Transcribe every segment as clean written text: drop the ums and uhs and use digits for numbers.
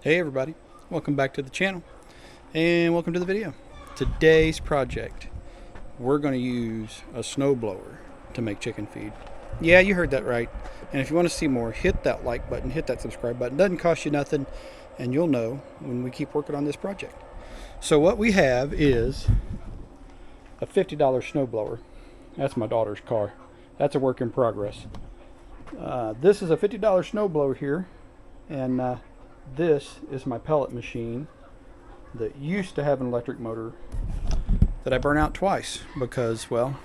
Hey everybody, welcome back to the channel and welcome to the video. Today's project, we're going to use a snowblower to make chicken feed. Yeah, you heard that right. And if you want to see more, hit that like button, hit that subscribe button. Doesn't cost you nothing, and you'll know when we keep working on this project. So what we have is a $50 snowblower. That's my daughter's car. That's a work in progress. This is a $50 snowblower here, and this is my pellet machine that used to have an electric motor that I burnt out twice because, well,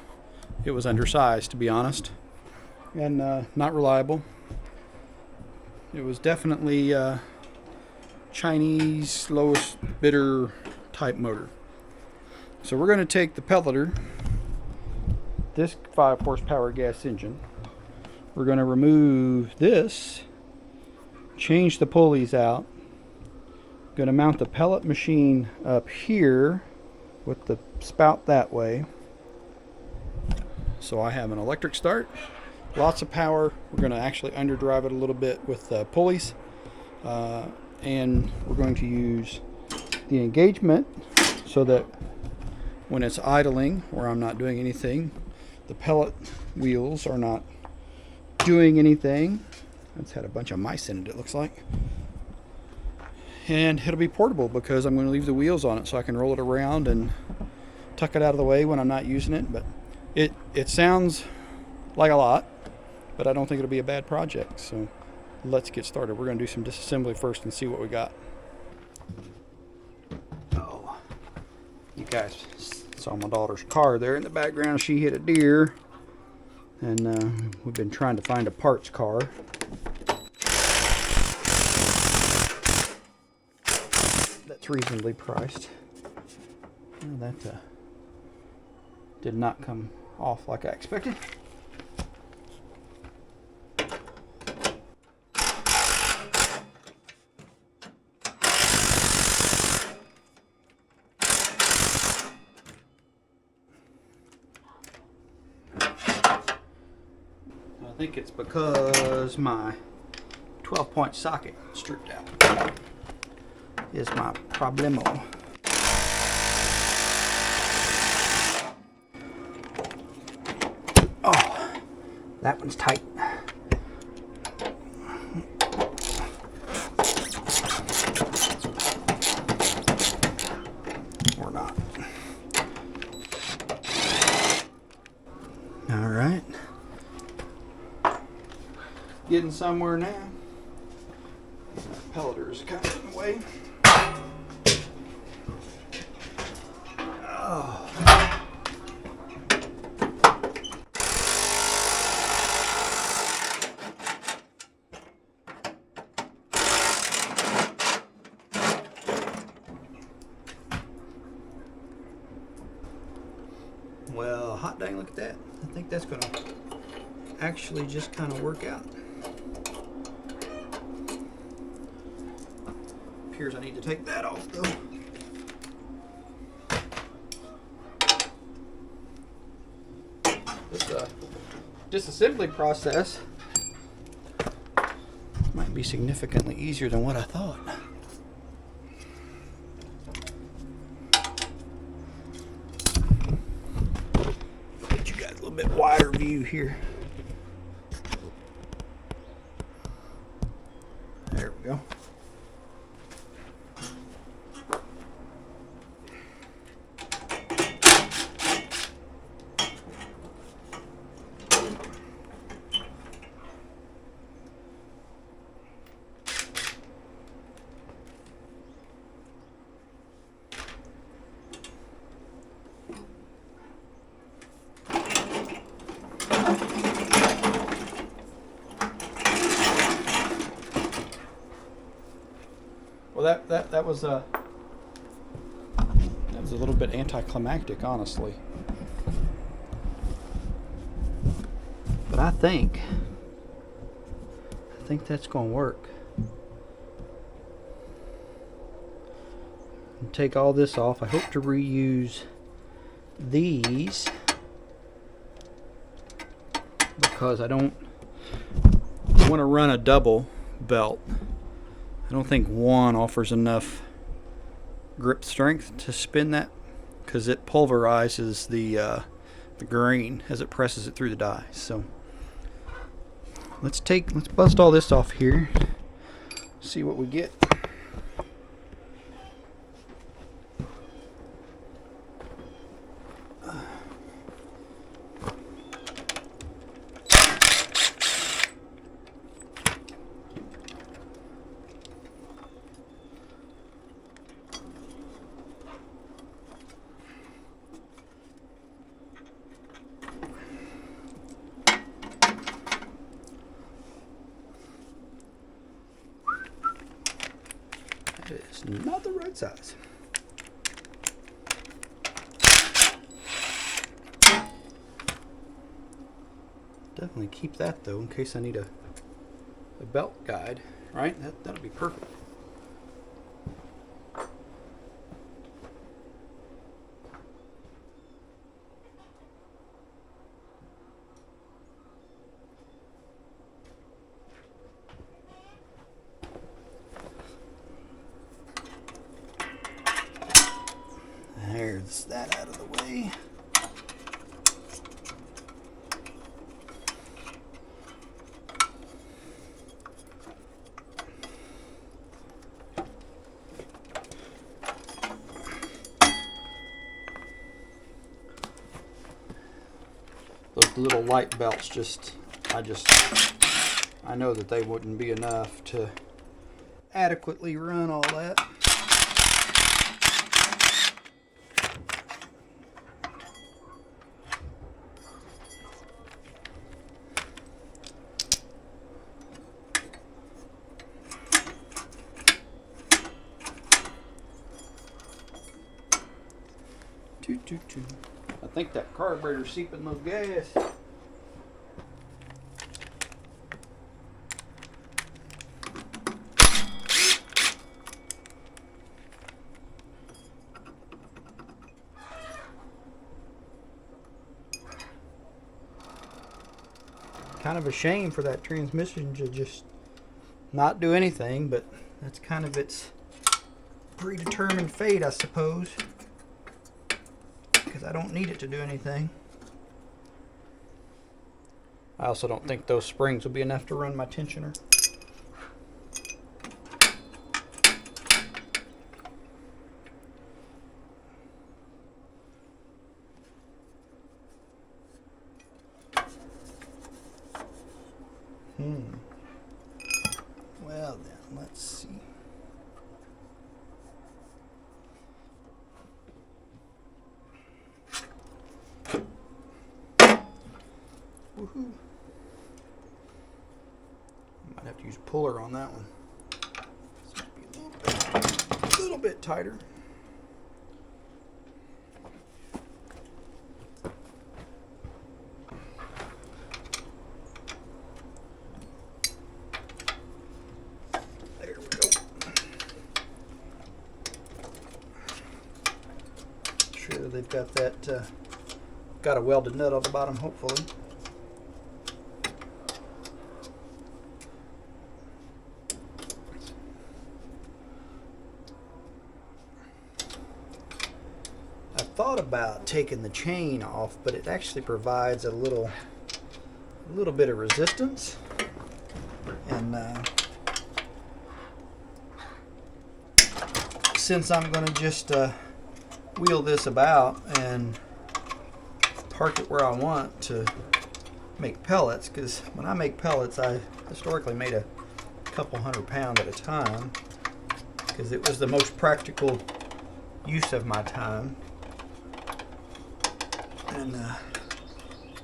it was undersized, to be honest, and not reliable. It was definitely Chinese lowest bidder type motor. So we're going to take the pelleter, this 5 horsepower gas engine. We're going to remove this, change the pulleys out. Going to mount the pellet machine up here with the spout that way. So I have an electric start, lots of power. We're going to actually underdrive it a little bit with pulleys, and we're going to use the engagement so that when it's idling or I'm not doing anything, the pellet wheels are not doing anything. It's had a bunch of mice in it, it looks like. And it'll be portable because I'm going to leave the wheels on it so I can roll it around and tuck it out of the way when I'm not using it. But it sounds like a lot, but I don't think it'll be a bad project. So let's get started. We're going to do some disassembly first and see what we got. Oh, you guys saw my daughter's car there in the background. She hit a deer, and we've been trying to find a parts car. That's reasonably priced. Well, that did not come off like I expected. I think it's because my 12-point socket stripped out is my problemo. Oh, that one's tight. Or not. All right. Getting somewhere now. That pelleter is kind of in the way. Oh. Well, hot dang, look at that. I think that's going to actually just kind of work out. Appears I need to take that off though. This disassembly process might be significantly easier than what I thought. Get you guys a little bit wider view here. There we go. Well, that was a little bit anticlimactic, honestly. But I think that's going to work. Take all this off. I hope to reuse these because I don't want to run a double belt. don't think one offers enough grip strength to spin that, because it pulverizes the grain as it presses it through the die. So let's bust all this off here, see what we get. It's not the right size. Definitely keep that though in case I need a belt guide, right? That'll be perfect. There's that out of the way. Those little light belts I know that they wouldn't be enough to adequately run all that. I think that carburetor's seeping those gas. Kind of a shame for that transmission to just not do anything, but that's kind of its predetermined fate, I suppose. Because I don't need it to do anything. I also don't think those springs will be enough to run my tensioner. Well then, let's see. Woohoo. Might have to use a puller on that one. This might be a little bit tighter. There we go. Sure they've got that got a welded nut on the bottom, hopefully. Thought about taking the chain off, but it actually provides a little bit of resistance, and since I'm going to just wheel this about and park it where I want to make pellets, because when I make pellets I historically made a couple 100 pounds at a time because it was the most practical use of my time. And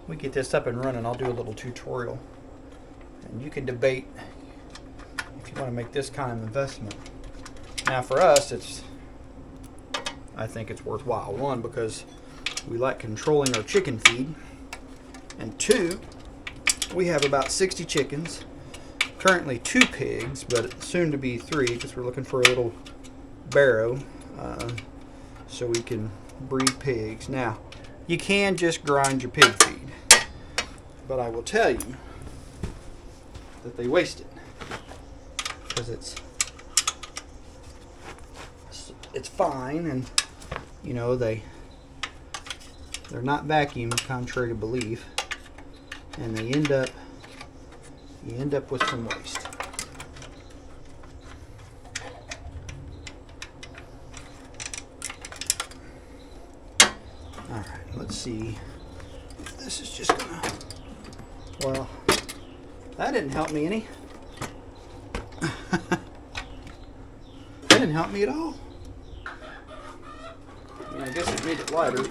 we get this up and running, I'll do a little tutorial. And you can debate if you want to make this kind of investment. Now for us, I think it's worthwhile. One, because we like controlling our chicken feed. And two, we have about 60 chickens. Currently 2 pigs, but soon to be 3 because we're looking for a little barrow so we can breed pigs. Now, you can just grind your pig feed, but I will tell you that they waste it because it's it's fine, and you know they're not vacuumed, contrary to belief, and you end up with some waste. All right, let's see. This is just gonna. Well, that didn't help me any. That didn't help me at all. I mean, I guess it made it lighter.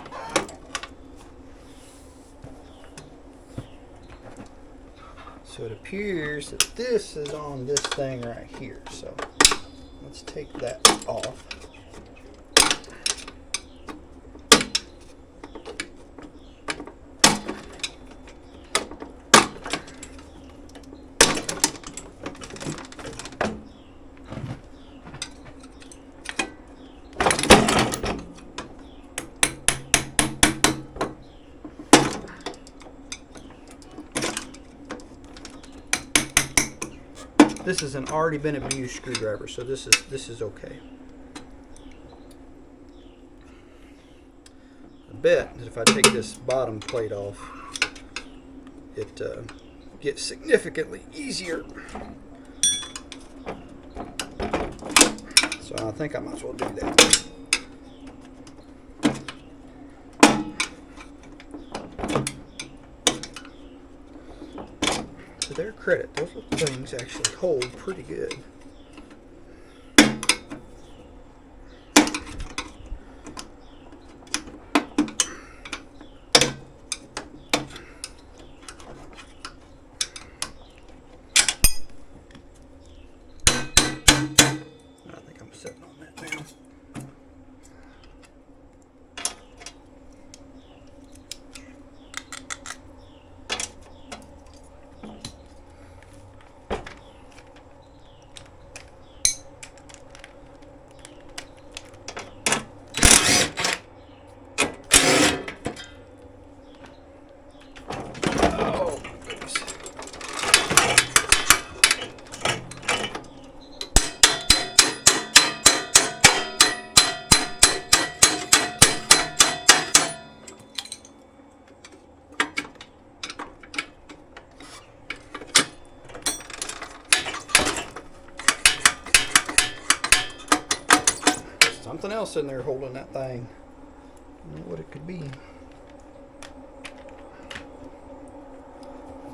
So it appears that this is on this thing right here. So let's take that off. This is an already been abused screwdriver, so this is okay. I bet that if I take this bottom plate off, it gets significantly easier. So I think I might as well do that. To their credit, those little things actually hold pretty good. I think I'm sitting on that now. Something else in there holding that thing. I don't know what it could be.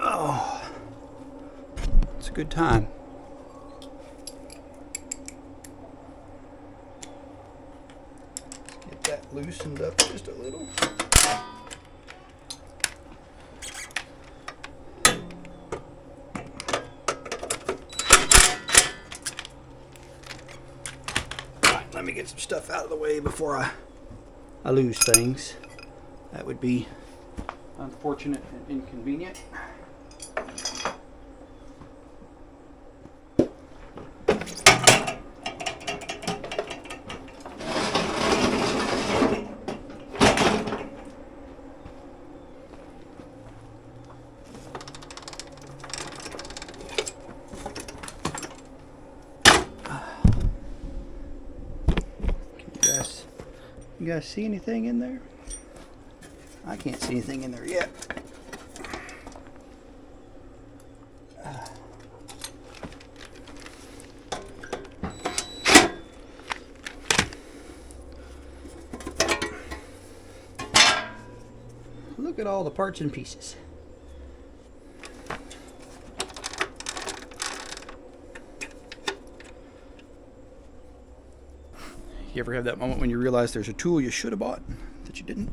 Oh, it's a good time. Get that loosened up just a little. Let me get some stuff out of the way before I lose things. That would be unfortunate and inconvenient. You guys see anything in there? I can't see anything in there yet. Look at all the parts and pieces. You ever have that moment when you realize there's a tool you should have bought that you didn't?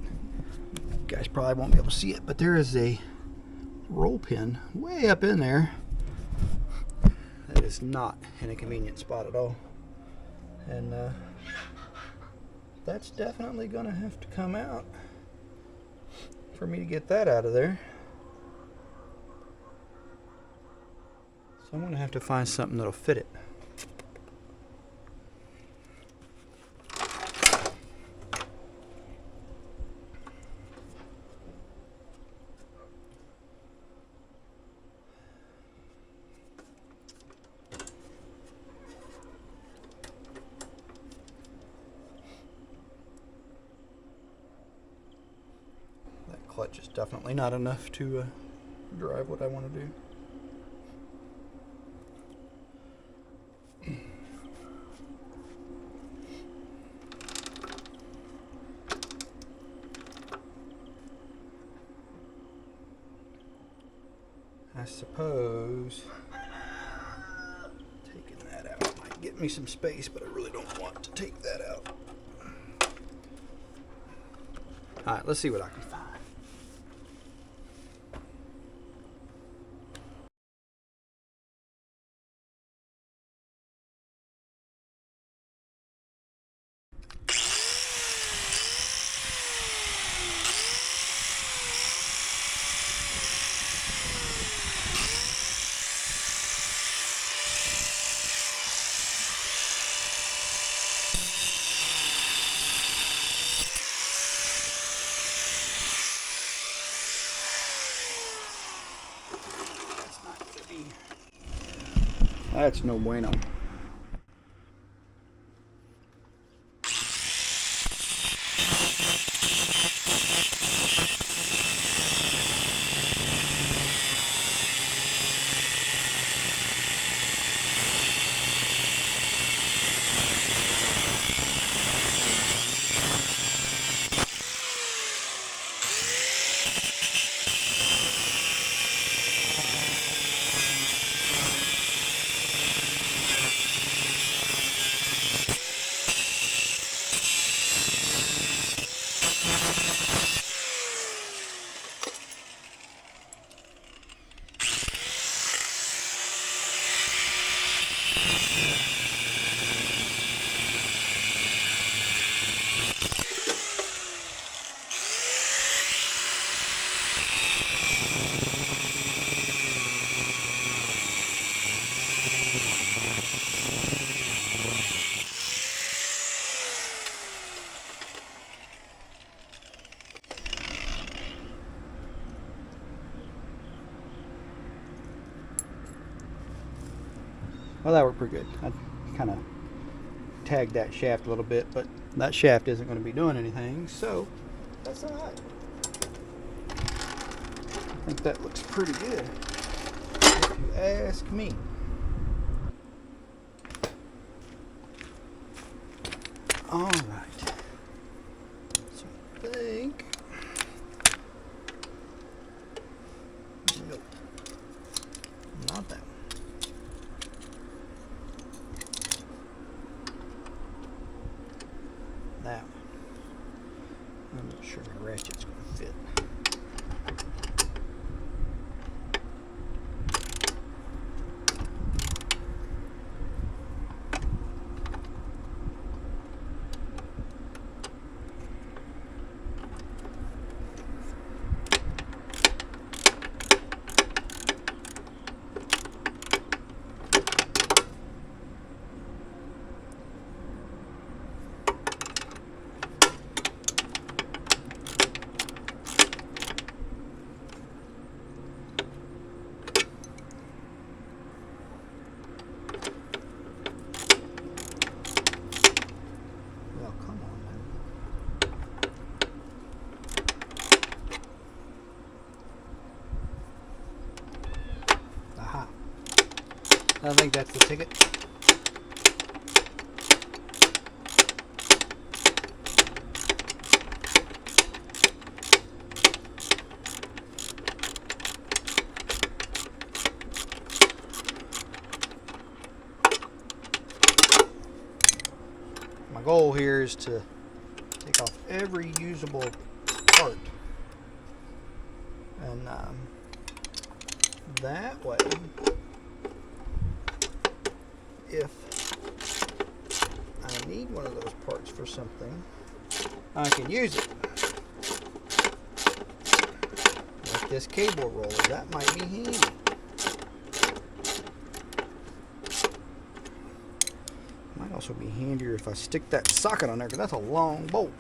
You guys probably won't be able to see it, but there is a roll pin way up in there. That is not in a convenient spot at all. And that's definitely going to have to come out for me to get that out of there. So I'm going to have to find something that'll fit it. clutch is definitely not enough to drive what I want to do. I suppose taking that out might get me some space, but I really don't want to take that out. Alright, let's see what I can find. That's no bueno. Well, that worked pretty good. I kind of tagged that shaft a little bit, but that shaft isn't going to be doing anything, so that's all right. I think that looks pretty good, if you ask me. All right. So I think... Nope. Not that one. That one. I'm not sure my ratchet's going to fit. I think that's the ticket. My goal here is to take off every usable part, and that way, if I need one of those parts for something, I can use it. Like this cable roller, that might be handy. Might also be handier if I stick that socket on there, because that's a long bolt.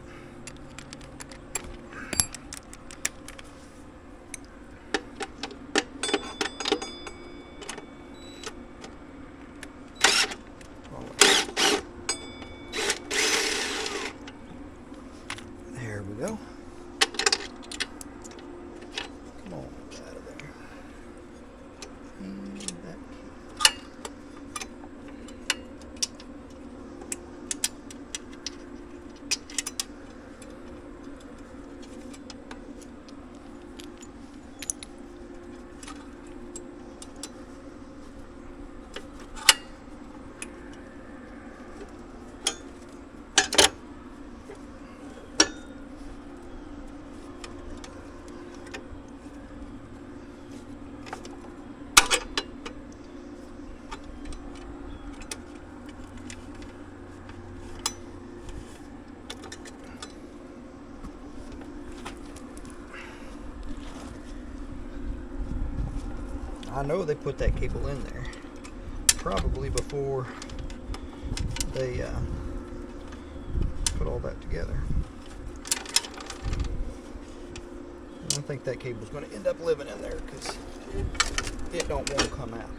There we go. I know they put that cable in there probably before they put all that together. And I think that cable's going to end up living in there because it don't want to come out.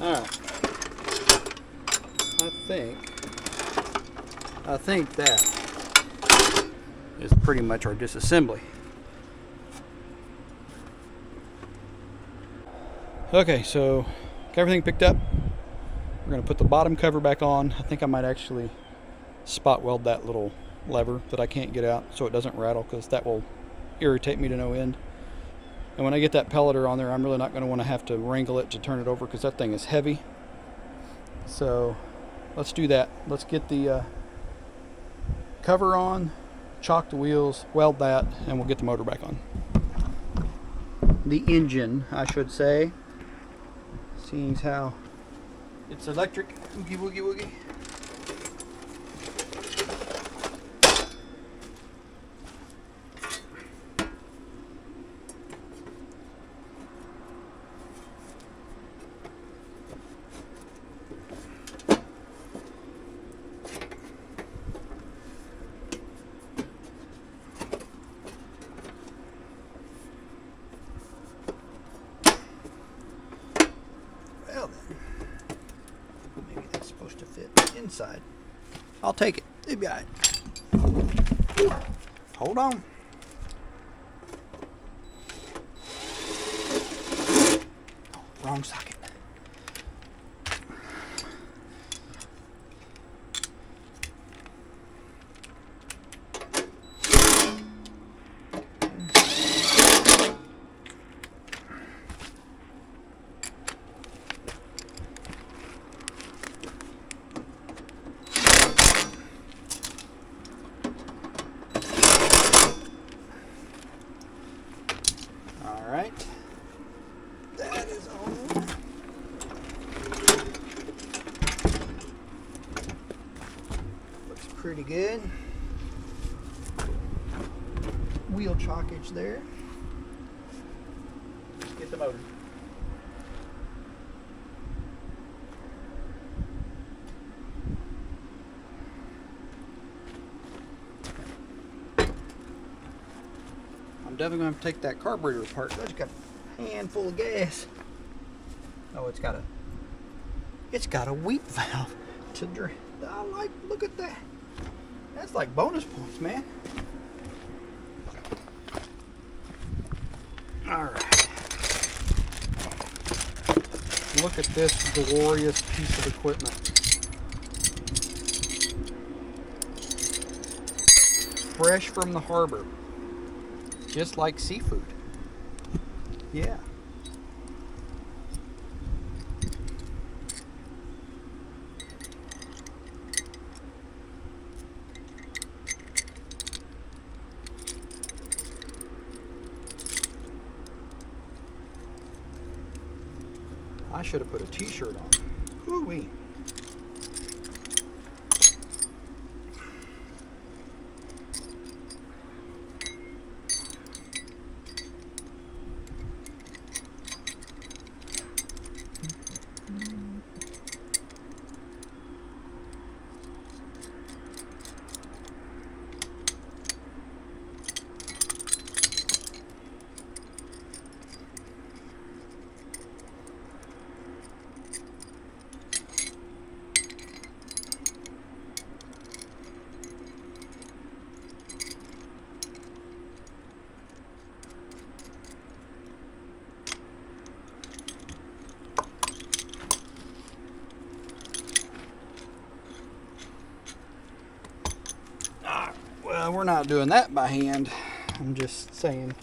Alright, I think that is pretty much our disassembly. Okay, so got everything picked up. We're going to put the bottom cover back on. I think I might actually spot weld that little lever that I can't get out so it doesn't rattle, because that will irritate me to no end. And when I get that pelleter on there, I'm really not going to want to have to wrangle it to turn it over, because that thing is heavy. So let's do that. Let's get the cover on, chock the wheels, weld that, and we'll get the motor back on. The engine, I should say, seeing how it's electric. Woogie woogie woogie. To fit inside. I'll take it. It'll be all right. Hold on. Oh, wrong socket. Alright, that is on. Looks pretty good. Wheel chockage there. Let's get the motor. Definitely going to take that carburetor apart. It's got a handful of gas. Oh, it's got a weep valve to drain. Look at that. That's like bonus points, man. All right. Look at this glorious piece of equipment. Fresh from the harbor. Just like seafood. Yeah. I should have put a t-shirt on. Ooh-wee. We're not doing that by hand. I'm just saying.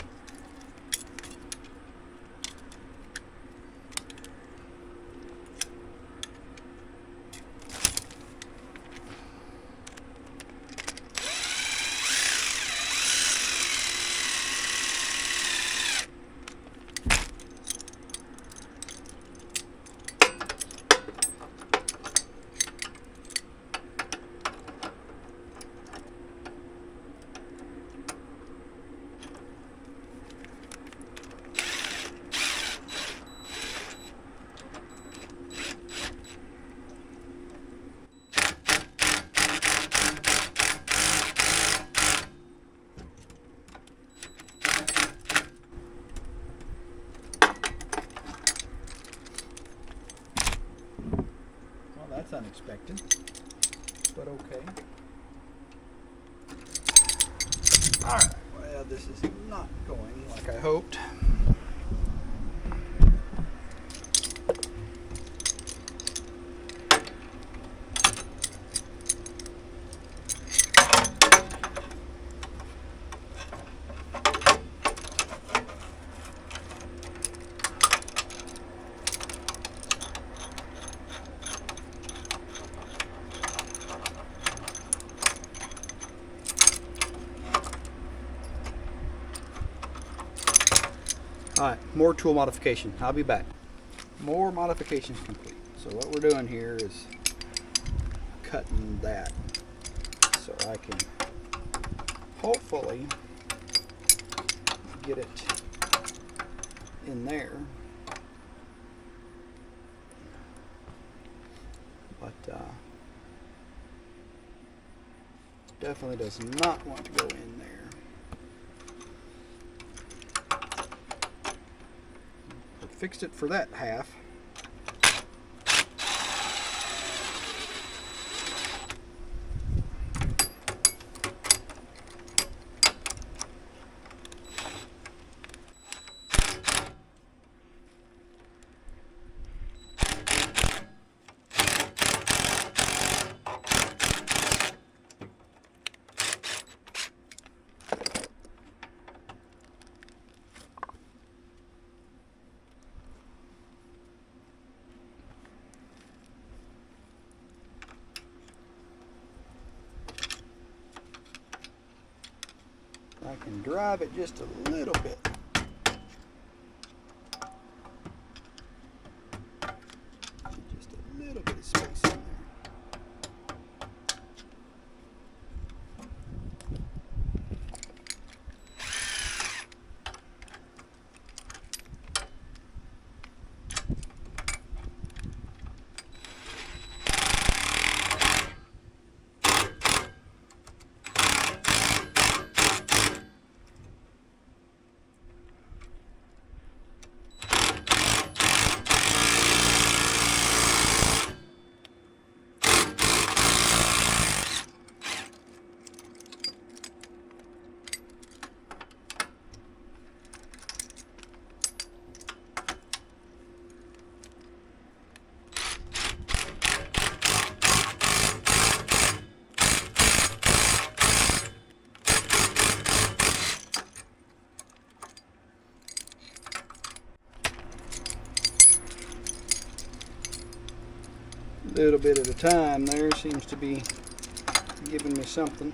That's unexpected, but okay. Alright, well, this is not going like I hoped. Alright, more tool modification. I'll be back. More modifications complete. So what we're doing here is cutting that so I can hopefully get it in there. But definitely does not want to go in there. Fixed it for that half. I can drive it just a little bit. Just a little bit of space in there. Little bit at a time there seems to be giving me something.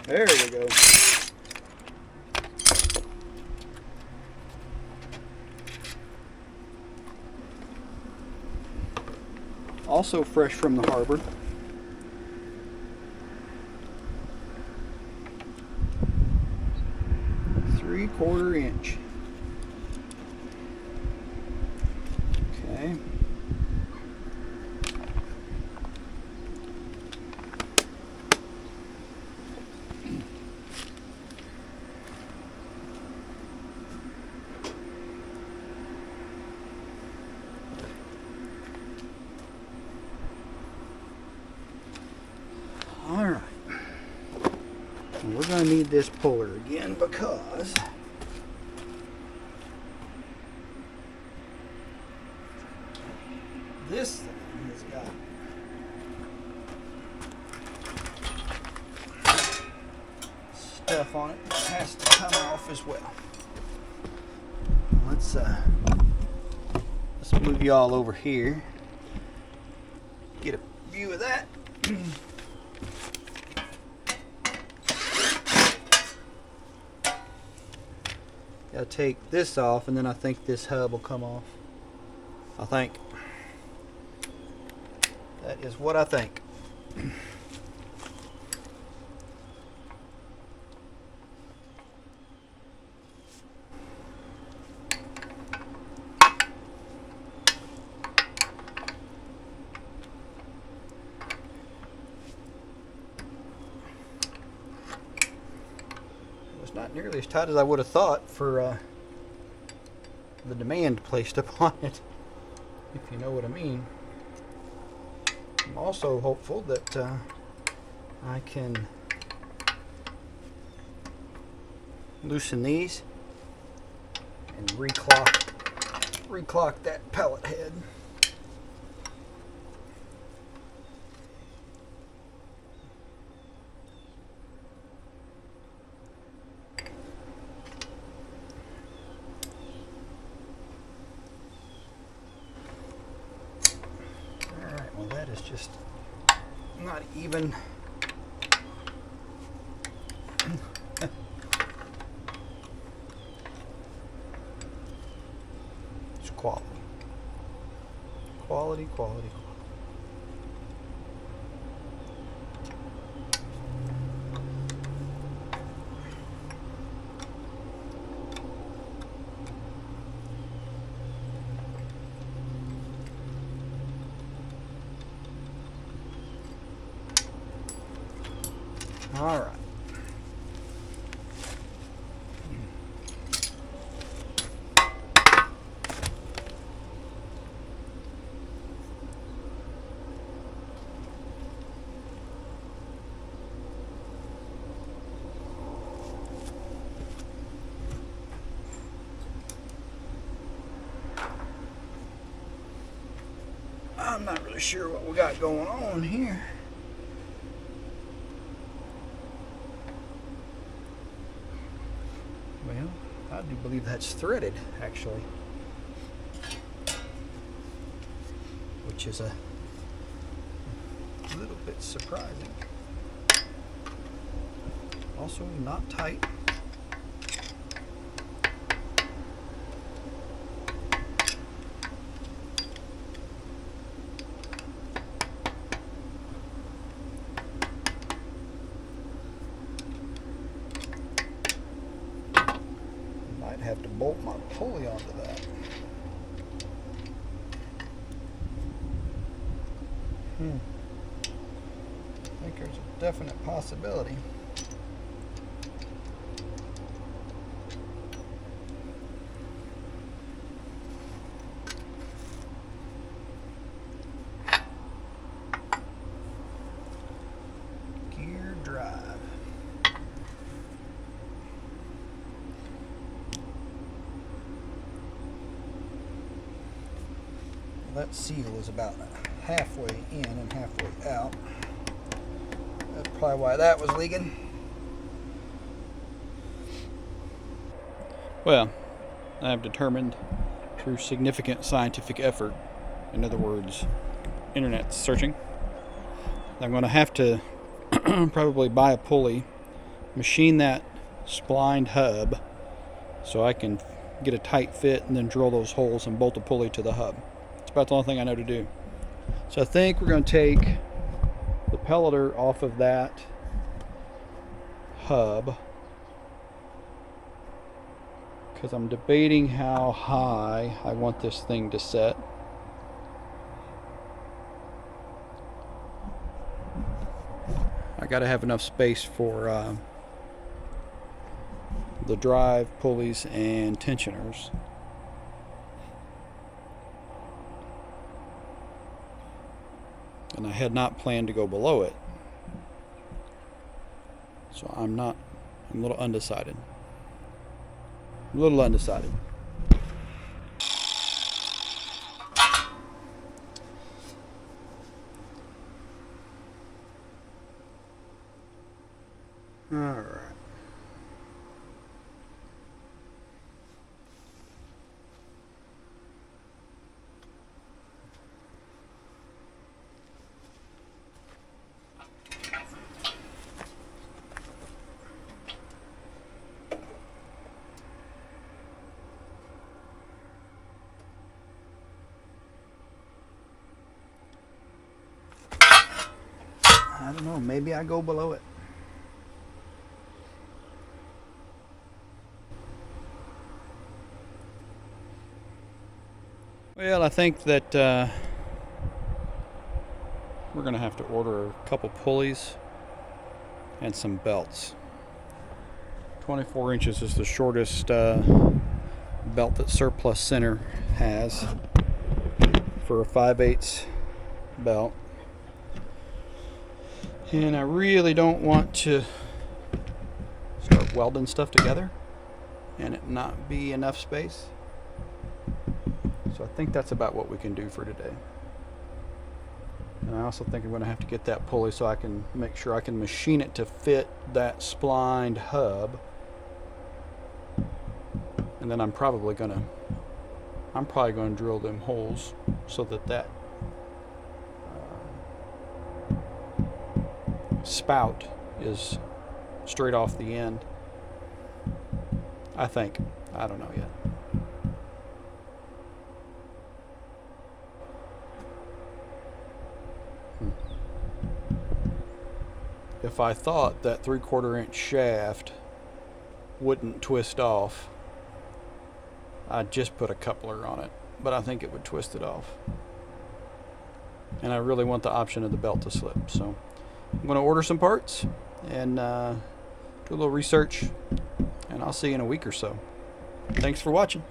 There we go. Also fresh from the harbor. Three-quarter inch. Okay. And we're going to need this puller again because this thing has got stuff on it that has to come off as well. Let's move you all over here. Get a view of that. Gotta take this off, and then I think this hub will come off. I think. That is what I think. Not nearly as tight as I would have thought for the demand placed upon it, if you know what I mean. I'm also hopeful that I can loosen these and reclock that pellet head. Well, that is just not even. It's quality. Quality, quality, quality. All right. I'm not really sure what we got going on here. Well, I do believe that's threaded, actually, which is a little bit surprising. Also not tight. Have to bolt my pulley onto that. I think there's a definite possibility. Gear drive. That seal is about halfway in and halfway out. That's probably why that was leaking. Well, I have determined through significant scientific effort, in other words, internet searching, I'm going to have to probably buy a pulley, machine that splined hub so I can get a tight fit, and then drill those holes and bolt the pulley to the hub. About the only thing I know to do. So I think we're going to take the pelleter off of that hub because I'm debating how high I want this thing to set. I got to have enough space for the drive, pulleys, and tensioners. And I had not planned to go below it. So I'm a little undecided. A little undecided. All right. I don't know, maybe I go below it. Well, I think that we're going to have to order a couple pulleys and some belts. 24 inches is the shortest belt that Surplus Center has for a 5/8 belt. And I really don't want to start welding stuff together and it not be enough space. So I think that's about what we can do for today. And I also think I'm going to have to get that pulley so I can make sure I can machine it to fit that splined hub. And then I'm probably going to drill them holes so that spout is straight off the end. I think. I don't know yet. If I thought that 3/4 inch shaft wouldn't twist off, I'd just put a coupler on it, but I think it would twist it off. And I really want the option of the belt to slip. So I'm going to order some parts and do a little research, and I'll see you in a week or so. Thanks for watching.